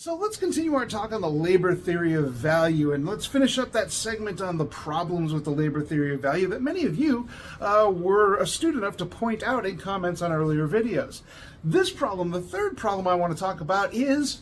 So let's continue our talk on the labor theory of value, and let's finish up that segment on the problems with the labor theory of value that many of you were astute enough to point out in comments on earlier videos. This problem, the third problem I want to talk about, is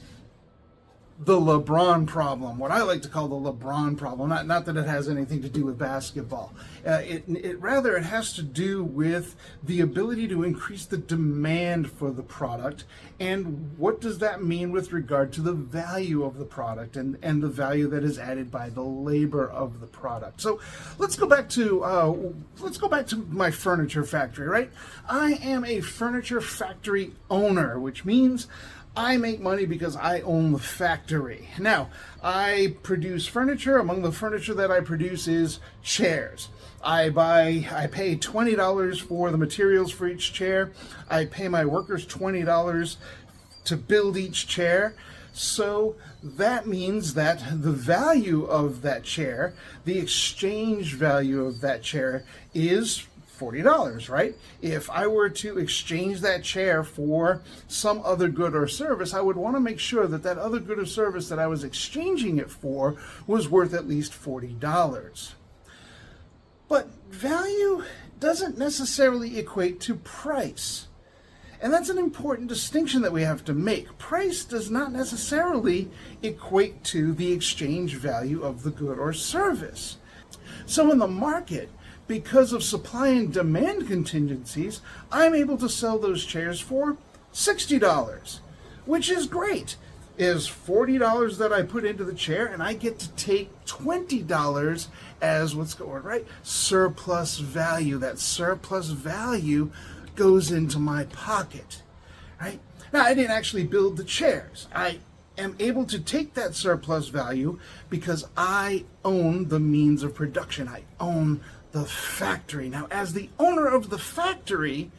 the LeBron problem, what I like to call the LeBron problem. Not that it has anything to do with basketball. Rather, it has to do with the ability to increase the demand for the product, and what does that mean with regard to the value of the product and the value that is added by the labor of the product. So let's go back to my furniture factory, right? I am a furniture factory owner, which means I make money because I own the factory. Now, I produce furniture. Among the furniture that I produce is chairs. I pay $20 for the materials for each chair. I pay my workers $20 to build each chair. So that means that the value of that chair, the exchange value of that chair, is $40, right? If I were to exchange that chair for some other good or service, I would want to make sure that that other good or service that I was exchanging it for was worth at least $40. But value doesn't necessarily equate to price. And that's an important distinction that we have to make. Price does not necessarily equate to the exchange value of the good or service. So in the market, because of supply and demand contingencies, I'm able to sell those chairs for $60, which is great. Is $40 that I put into the chair, and I get to take $20 as what's going right? Surplus value. That surplus value goes into my pocket, right? Now, I didn't actually build the chairs. I am able to take that surplus value because I own the means of production. I own the factory. Now, as the owner of the factory,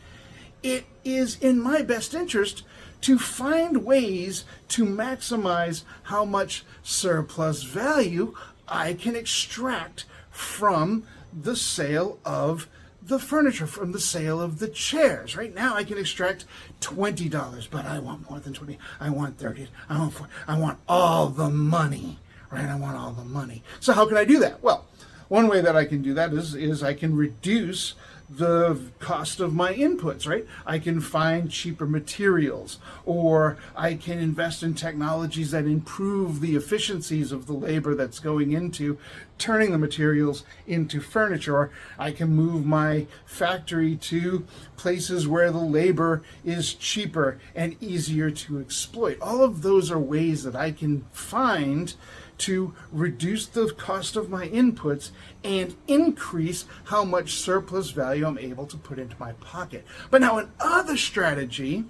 it is in my best interest to find ways to maximize how much surplus value I can extract from the sale of the furniture, from the sale of the chairs. Right now I can extract $20, but I want more than 20. I want 30. I want 40. I want all the money, right? I want all the money. So how can I do that? Well, one way that I can do that is I can reduce the cost of my inputs, right? I can find cheaper materials, or I can invest in technologies that improve the efficiencies of the labor that's going into turning the materials into furniture. Or I can move my factory to places where the labor is cheaper and easier to exploit. All of those are ways that I can find to reduce the cost of my inputs and increase how much surplus value I'm able to put into my pocket. But now another strategy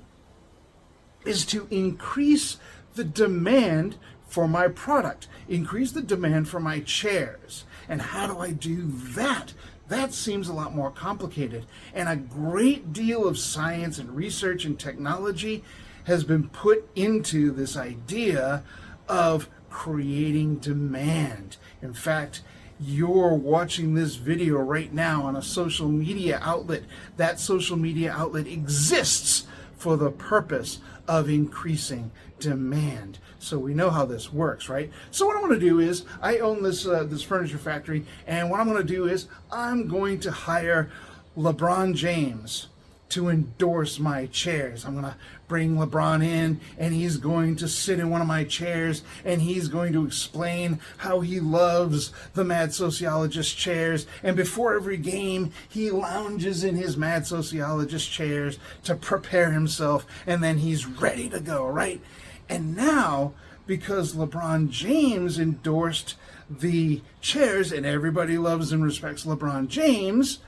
is to increase the demand for my product, increase the demand for my chairs. And how do I do that? That seems a lot more complicated. And a great deal of science and research and technology has been put into this idea of creating demand. In fact, you're watching this video right now on a social media outlet. That social media outlet exists for the purpose of increasing demand. So we know how this works, right? So what I'm going to do is, I own this furniture factory, and what I'm going to do is I'm going to hire LeBron James to endorse my chairs. I'm going to bring LeBron in, and he's going to sit in one of my chairs, and he's going to explain how he loves the Mad Sociologist chairs. And before every game, he lounges in his Mad Sociologist chairs to prepare himself, and then he's ready to go, right? And now, because LeBron James endorsed the chairs, and everybody loves and respects LeBron James,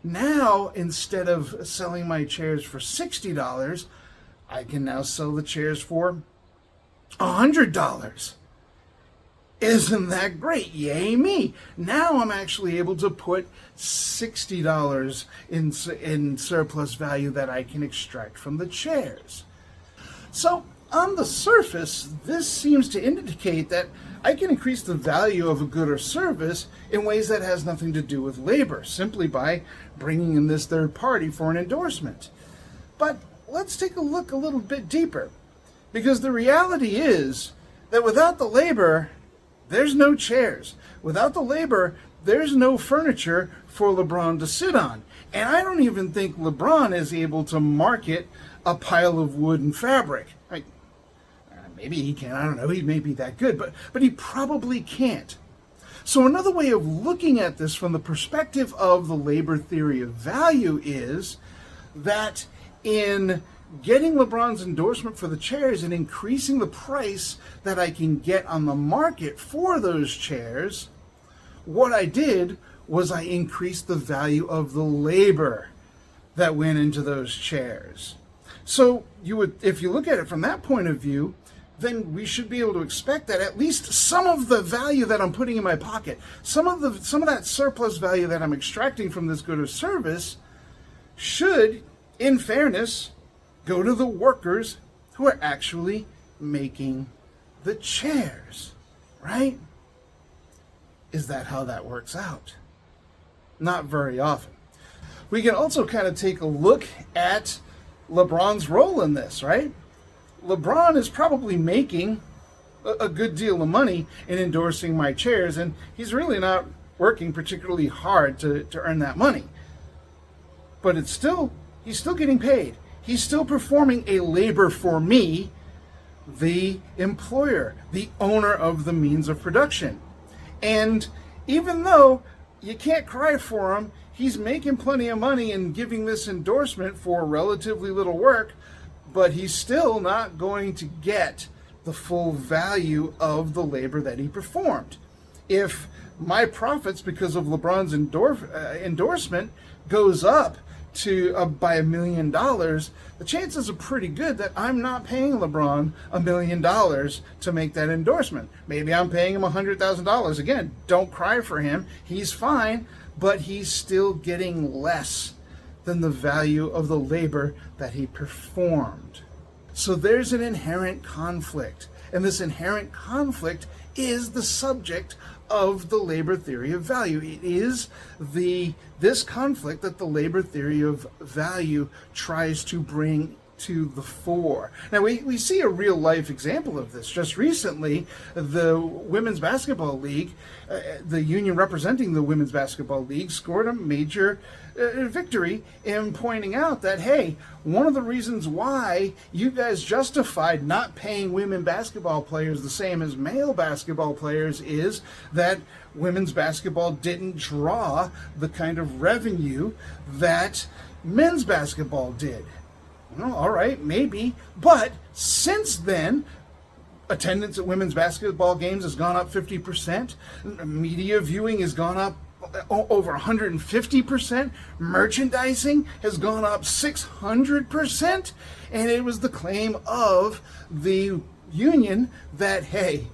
now, instead of selling my chairs for $60, I can now sell the chairs for $100. Isn't that great? Yay me. Now I'm actually able to put $60 in surplus value that I can extract from the chairs. So on the surface, this seems to indicate that I can increase the value of a good or service in ways that has nothing to do with labor, simply by bringing in this third party for an endorsement. But let's take a look a little bit deeper, because the reality is that without the labor, there's no chairs. Without the labor, there's no furniture for LeBron to sit on. And I don't even think LeBron is able to market a pile of wood and fabric. Maybe he can, I don't know, he may be that good, but he probably can't. So another way of looking at this from the perspective of the labor theory of value is that in getting LeBron's endorsement for the chairs and increasing the price that I can get on the market for those chairs, what I did was I increased the value of the labor that went into those chairs. So if you look at it from that point of view, then we should be able to expect that at least some of the value that I'm putting in my pocket, some of that surplus value that I'm extracting from this good or service should, in fairness, go to the workers who are actually making the chairs, right? Is that how that works out? Not very often. We can also kind of take a look at LeBron's role in this, right? LeBron is probably making a good deal of money in endorsing my chairs, and he's really not working particularly hard to earn that money. But he's still getting paid. He's still performing a labor for me, the employer, the owner of the means of production. And even though you can't cry for him, he's making plenty of money and giving this endorsement for relatively little work, but he's still not going to get the full value of the labor that he performed. If my profits because of LeBron's endorsement goes up to by $1 million, the chances are pretty good that I'm not paying LeBron $1 million to make that endorsement. Maybe I'm paying him $100,000. Again, don't cry for him. He's fine, but he's still getting less than the value of the labor that he performed. So there's an inherent conflict, and this inherent conflict is the subject of the labor theory of value. It is this conflict that the labor theory of value tries to bring to the fore. Now, we see a real life example of this. Just recently, the Women's Basketball League, the union representing the Women's Basketball League, scored a major victory in pointing out that, hey, one of the reasons why you guys justified not paying women basketball players the same as male basketball players is that women's basketball didn't draw the kind of revenue that men's basketball did. Well, all right, maybe. But since then, attendance at women's basketball games has gone up 50%. Media viewing has gone up over 150%. Merchandising has gone up 600%. And it was the claim of the union that, hey,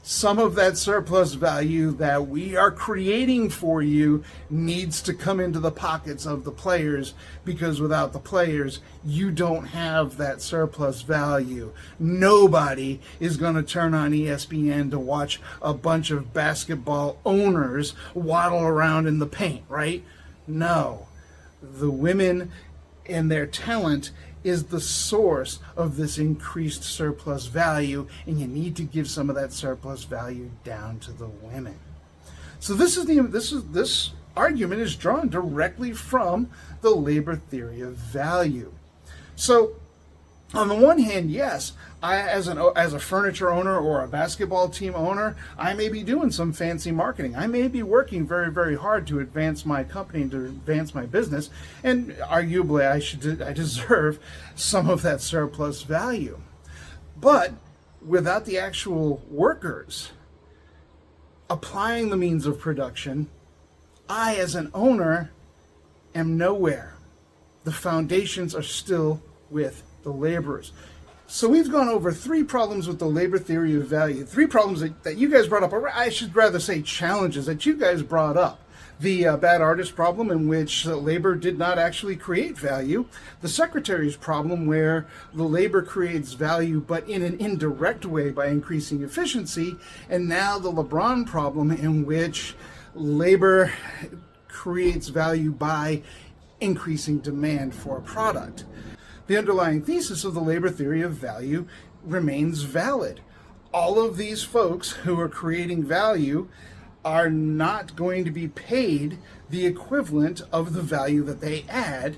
some of that surplus value that we are creating for you needs to come into the pockets of the players, because without the players, you don't have that surplus value. Nobody is going to turn on ESPN to watch a bunch of basketball owners waddle around in the paint, right? No. The women and their talent is the source of this increased surplus value, and you need to give some of that surplus value down to the women. So this argument is drawn directly from the labor theory of value. So on the one hand, yes, I, as a furniture owner or a basketball team owner, I may be doing some fancy marketing. I may be working very, very hard to advance my company and to advance my business, and arguably I deserve some of that surplus value. But without the actual workers applying the means of production, I, as an owner, am nowhere. The foundations are still with the laborers. So we've gone over 3 problems with the labor theory of value. 3 problems that you guys brought up, or I should rather say challenges that you guys brought up. The bad artist problem, in which labor did not actually create value. The secretary's problem, where the labor creates value but in an indirect way by increasing efficiency. And now the LeBron problem, in which labor creates value by increasing demand for a product. The underlying thesis of the labor theory of value remains valid. all of these folks who are creating value are not going to be paid the equivalent of the value that they add,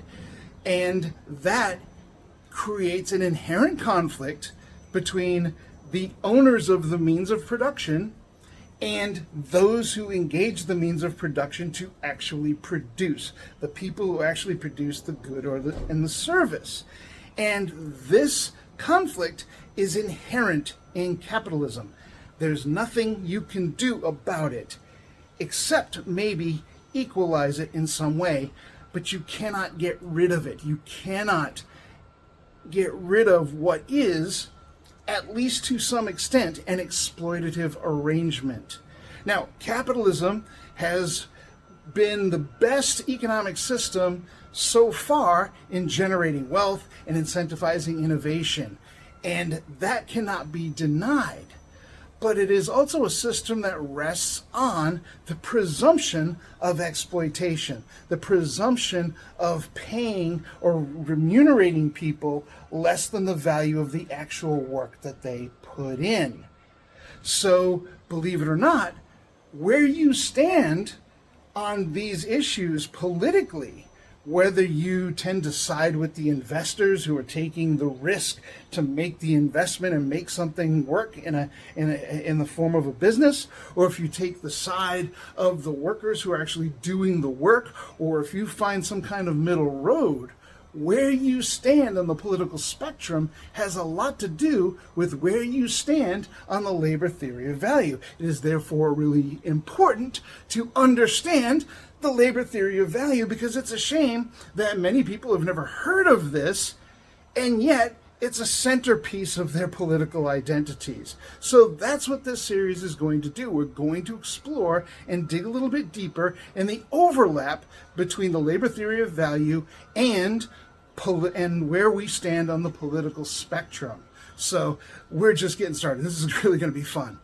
and that creates an inherent conflict between the owners of the means of production and those who engage the means of production to actually produce, the people who actually produce the good and the service. And this conflict is inherent in capitalism. There's nothing you can do about it, except maybe equalize it in some way, but you cannot get rid of it. You cannot get rid of what is, at least to some extent, an exploitative arrangement. Now, capitalism has been the best economic system so far in generating wealth and incentivizing innovation, and that cannot be denied. But it is also a system that rests on the presumption of exploitation, the presumption of paying or remunerating people less than the value of the actual work that they put in. So, believe it or not, where you stand on these issues politically, whether you tend to side with the investors who are taking the risk to make the investment and make something work in the form of a business, or if you take the side of the workers who are actually doing the work, or if you find some kind of middle road, where you stand on the political spectrum has a lot to do with where you stand on the labor theory of value. It is therefore really important to understand the labor theory of value, because it's a shame that many people have never heard of this, and yet it's a centerpiece of their political identities. So that's what this series is going to do. We're going to explore and dig a little bit deeper in the overlap between the labor theory of value and where we stand on the political spectrum. So we're just getting started. This is really going to be fun.